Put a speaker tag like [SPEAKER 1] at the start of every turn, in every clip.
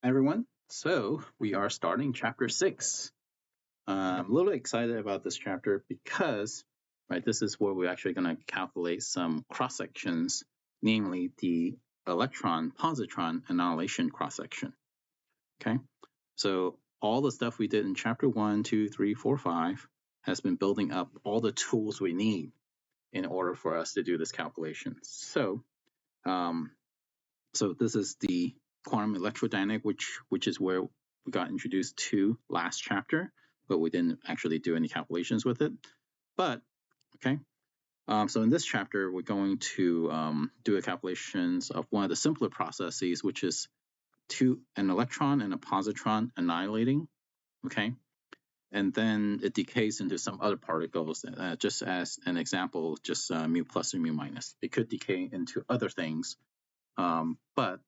[SPEAKER 1] Everyone. So we are starting chapter 6. I'm a little excited about this chapter because, this is where we're actually going to calculate some cross sections, namely the electron-positron annihilation cross section. Okay, so all the stuff we did in chapter 1, 2, 3, 4, 5 has been building up all the tools we need in order for us to do this calculation. So this is the quantum electrodynamic, which is where we got introduced to last chapter, but we didn't actually do any calculations with it. But okay, so in this chapter, we're going to do a calculations of one of the simpler processes, which is an electron and a positron annihilating. Okay, and then it decays into some other particles. Just as an example, just mu plus and mu minus. It could decay into other things, but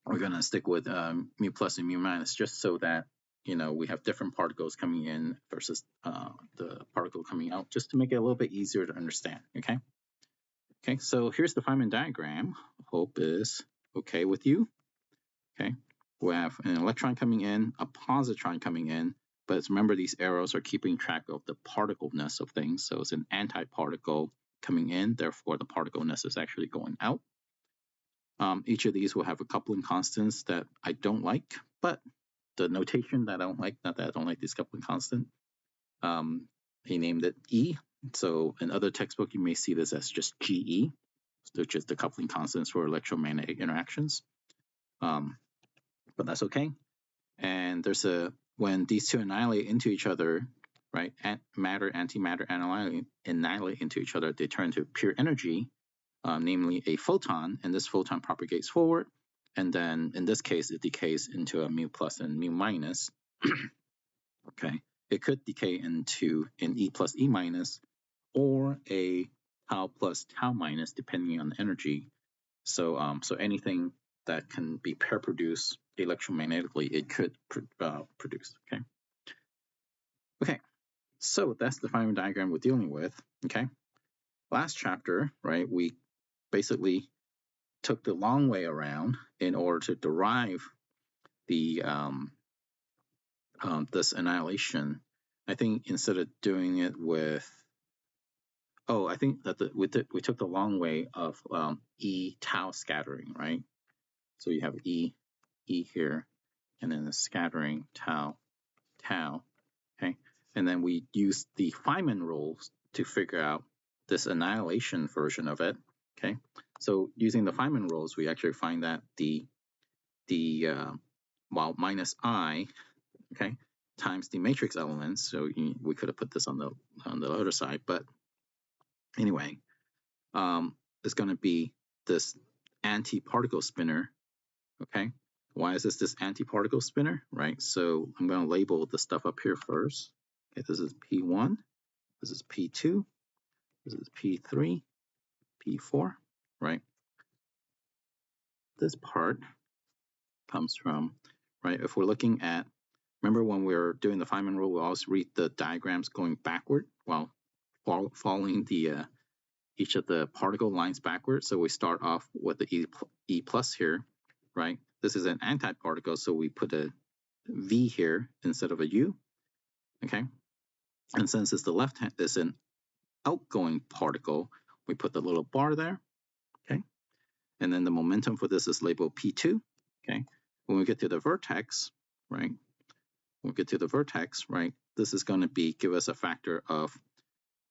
[SPEAKER 1] we're going to stick with mu plus and mu minus just so that we have different particles coming in versus the particle coming out, just to make it a little bit easier to understand. Okay, so here's the Feynman diagram. Hope is okay with you. Okay, we have an electron coming in, a positron coming in, but remember these arrows are keeping track of the particleness of things. So it's an antiparticle coming in, therefore the particleness is actually going out. Each of these will have a coupling constants that I don't like, but the notation that I don't like, not that I don't like this coupling constant, he named it E. So in other textbook, you may see this as just GE, which is the coupling constants for electromagnetic interactions. But that's okay. And there's when these two annihilate into each other, right? Matter, antimatter annihilate into each other, they turn into pure energy. Namely a photon, and this photon propagates forward, and then in this case it decays into a mu plus and mu minus. Okay, it could decay into an E plus E minus or a tau plus tau minus depending on the energy. So anything that can be pair produced electromagnetically, it could produce. Okay, so that's the Feynman diagram we're dealing with. Okay, last chapter, right, we basically took the long way around in order to derive the this annihilation. I think instead of doing it with, I think that we took the long way of E tau scattering, right? So you have E here, and then the scattering tau. Okay, and then we used the Feynman rules to figure out this annihilation version of it. Okay, so using the Feynman rules, we actually find that the minus I, okay, times the matrix elements. So we could have put this on the other side, but anyway, it's going to be this anti-particle spinner. Okay, why is this anti-particle spinner? Right. So I'm going to label the stuff up here first. Okay, this is P1, this is P2, this is P3, P4. Right. This part comes from, right, if we're looking at, remember when we were doing the Feynman rule, we always read the diagrams going backward while following the each of the particle lines backwards. So we start off with the E plus here, right? This is an antiparticle, so we put a V here instead of a U, okay? And since it's the left hand is an outgoing particle, we put the little bar there, okay? And then the momentum for this is labeled P2, okay? When we get to the vertex, right? When we get to the vertex, right? This is going to give us a factor of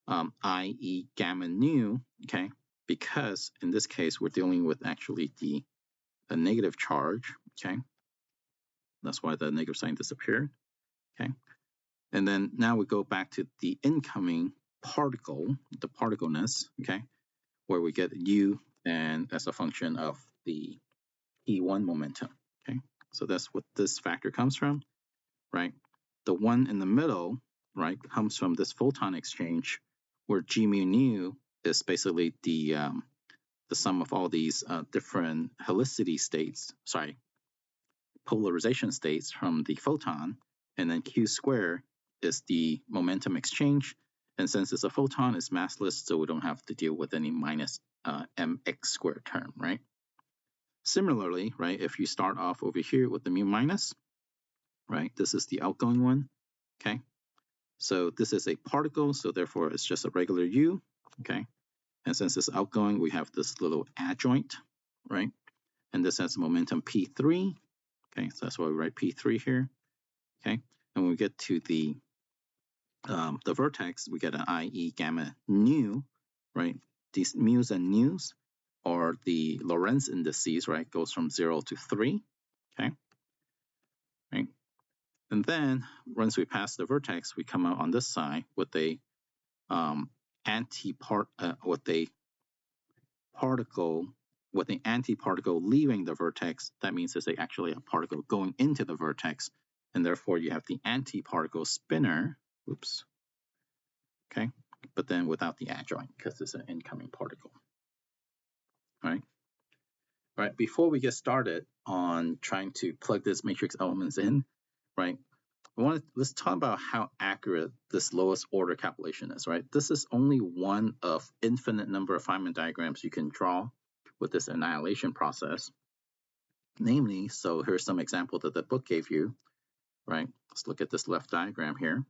[SPEAKER 1] i.e. gamma nu, okay? Because in this case, we're dealing with actually a negative charge, okay? That's why the negative sign disappeared, okay? And then now we go back to the incoming particle, the particleness, okay? Where we get u and as a function of the E1 momentum, okay? So that's what this factor comes from, right? The one in the middle, right, comes from this photon exchange where G mu nu is basically the sum of all these different helicity states, polarization states from the photon, and then Q square is the momentum exchange. And since it's a photon, it's massless, so we don't have to deal with any minus mx squared term, right? Similarly, right, if you start off over here with the mu minus, right, this is the outgoing one, okay? So this is a particle, so therefore it's just a regular U, okay? And since it's outgoing, we have this little adjoint, right? And this has momentum P3, okay? So that's why we write P3 here, okay? And when we get to the vertex, we get an IE gamma nu, right? These mu's and nus are the Lorentz indices, right? Goes from 0 to 3, okay? Right? And then once we pass the vertex, we come out on this side with a with an antiparticle leaving the vertex. That means there's actually a particle going into the vertex, and therefore you have the antiparticle spinner. Oops. Okay, but then without the adjoint because it's an incoming particle. All right. All right. Before we get started on trying to plug this matrix elements in, right? Let's talk about how accurate this lowest order calculation is, right? This is only one of infinite number of Feynman diagrams you can draw with this annihilation process. Namely, so here's some example that the book gave you, right? Let's look at this left diagram here,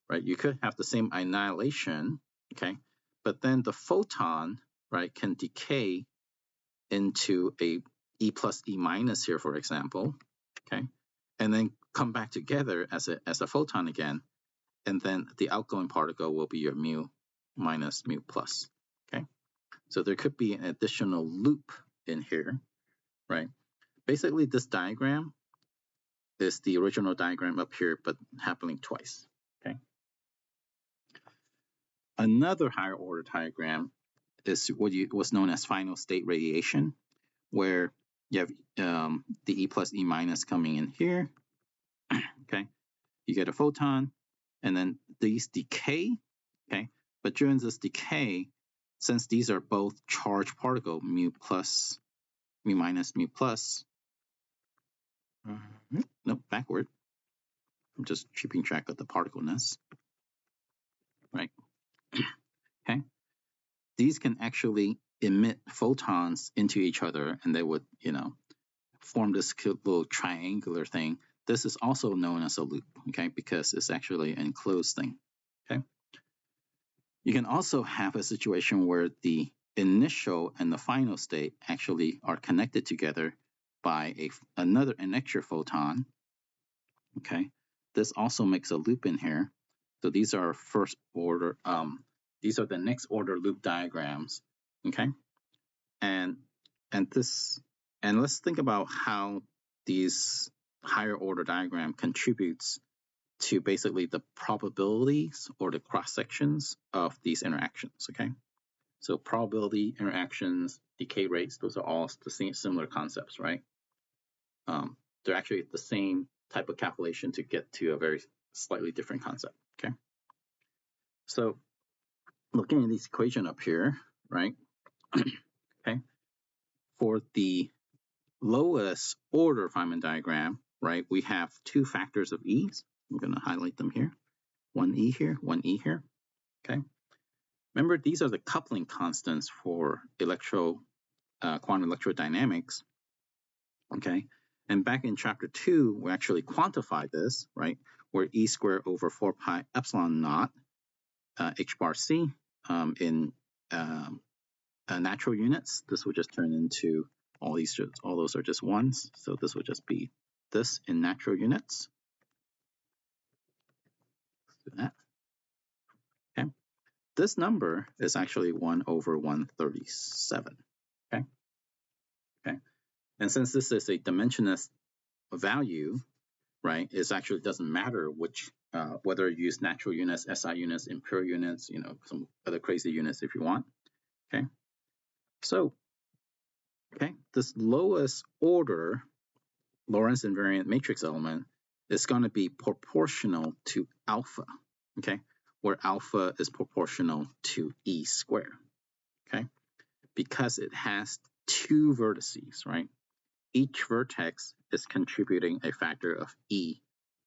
[SPEAKER 1] right? You could have the same annihilation, okay? But then the photon, right, can decay into a E plus E minus here, for example, okay? And then come back together as a photon again. And then the outgoing particle will be your mu minus mu plus, okay? So there could be an additional loop in here, right? Basically, this diagram is the original diagram up here, but happening twice, okay? Another higher order diagram is what's known as final state radiation, where you have the E plus E minus coming in here, okay? You get a photon, and then these decay, okay? But during this decay, since these are both charged particle, mu plus, mu minus, mu plus, nope, backward. I'm just keeping track of the particleness, right? Okay. These can actually emit photons into each other, and they would, form this little triangular thing. This is also known as a loop, okay, because it's actually an enclosed thing, okay? You can also have a situation where the initial and the final state actually are connected together by an extra photon, okay? This also makes a loop in here. So these are first order, these are the next order loop diagrams, okay? And let's think about how these higher order diagram contributes to basically the probabilities or the cross sections of these interactions, okay? So probability, interactions, decay rates, those are all the same similar concepts, right? They're actually the same type of calculation to get to a very slightly different concept, okay? So looking at this equation up here, right? Okay, for the lowest order Feynman diagram, right, we have two factors of E's. I'm going to highlight them here. One E here, one E here, okay? Remember, these are the coupling constants for quantum electrodynamics, okay? And back in chapter 2, we actually quantified this, right, where E squared over 4 pi epsilon naught h bar c in natural units. This would just turn into all those are just ones. So this would just be this in natural units. Let's do that. Okay. This number is actually 1 over 137. Okay. Okay. And since this is a dimensionless value, right, it actually doesn't matter which whether you use natural units, SI units, imperial units, some other crazy units if you want. Okay. So, okay, this lowest order Lorentz invariant matrix element is going to be proportional to alpha, okay, where alpha is proportional to E squared, okay, because it has two vertices, right? Each vertex is contributing a factor of E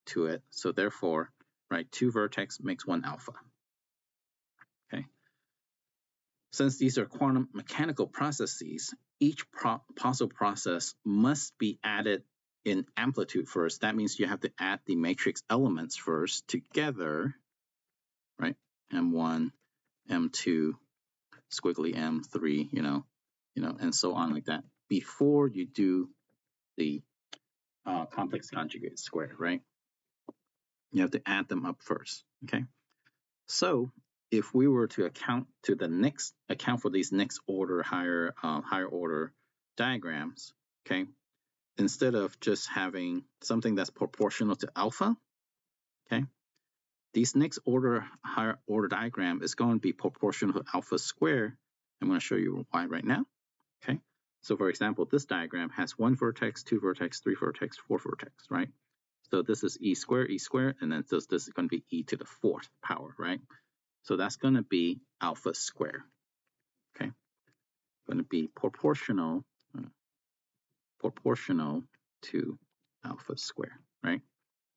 [SPEAKER 1] to it, so therefore, right, two vertex makes one alpha, okay? Since these are quantum mechanical processes, each possible process must be added in amplitude first. That means you have to add the matrix elements first together, right? M1, M2, squiggly M3, and so on like that, before you do the complex conjugate square, right? You have to add them up first, okay? So if we were to account for these next order higher order diagrams, okay, instead of just having something that's proportional to alpha, okay, these next order higher order diagram is going to be proportional to alpha squared. I'm going to show you why right now, okay? So for example, this diagram has 1 vertex, 2 vertex, 3 vertex, 4 vertex, right? So this is e squared, and then this is going to be e to the 4th power, right? So that's going to be alpha squared, okay? Going to be proportional to alpha squared, right?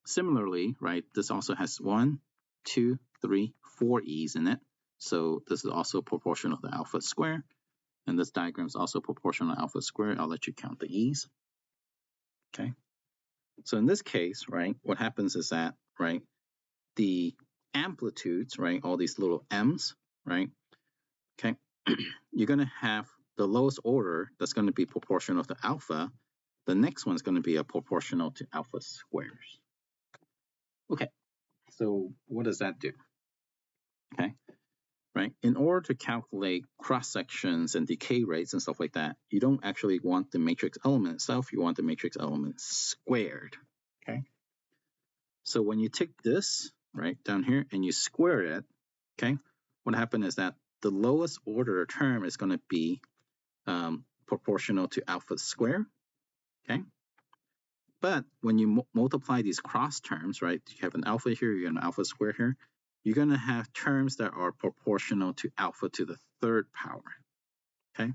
[SPEAKER 1] Similarly, right, this also has 1, 2, 3, 4 e's in it. So this is also proportional to alpha squared. And this diagram is also proportional to alpha squared. I'll let you count the e's, okay? So in this case, right, what happens is that, right, the amplitudes, right, all these little m's, right, okay, you're going to have the lowest order that's going to be proportional to alpha. The next one is going to be a proportional to alpha squares. Okay, so what does that do? Okay, right, in order to calculate cross sections and decay rates and stuff like that, you don't actually want the matrix element itself, you want the matrix element squared. Okay, so when you take this right down here and you square it, okay, what happened is that the lowest order term is going to be proportional to alpha squared, okay? But when you multiply these cross terms, right, you have an alpha here, you have an alpha squared here, you're going to have terms that are proportional to alpha to the 3rd power, okay?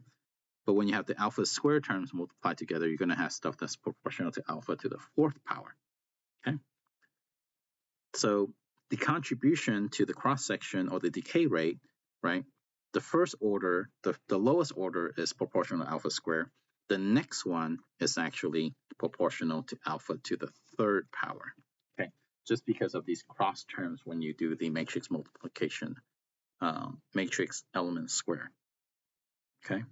[SPEAKER 1] But when you have the alpha squared terms multiplied together, you're going to have stuff that's proportional to alpha to the 4th power, okay? So the contribution to the cross section or the decay rate, right, the first order, the lowest order is proportional to alpha squared. The next one is actually proportional to alpha to the 3rd power, okay? Just because of these cross terms when you do the matrix multiplication, matrix element square, okay?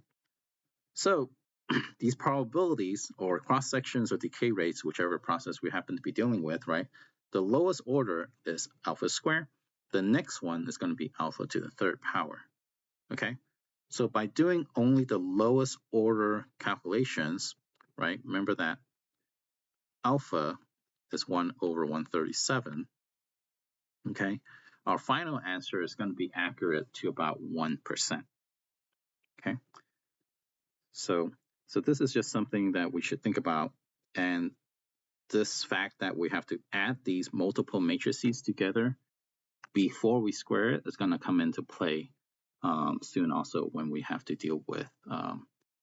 [SPEAKER 1] So these probabilities or cross sections or decay rates, whichever process we happen to be dealing with, right? The lowest order is alpha squared. The next one is going to be alpha to the 3rd power, okay? So by doing only the lowest order calculations, right? Remember that alpha is 1 over 137, okay? Our final answer is going to be accurate to about 1%, okay? So this is just something that we should think about, and this fact that we have to add these multiple matrices together before we square it is going to come into play soon also when we have to deal with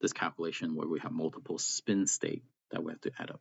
[SPEAKER 1] this calculation where we have multiple spin state that we have to add up.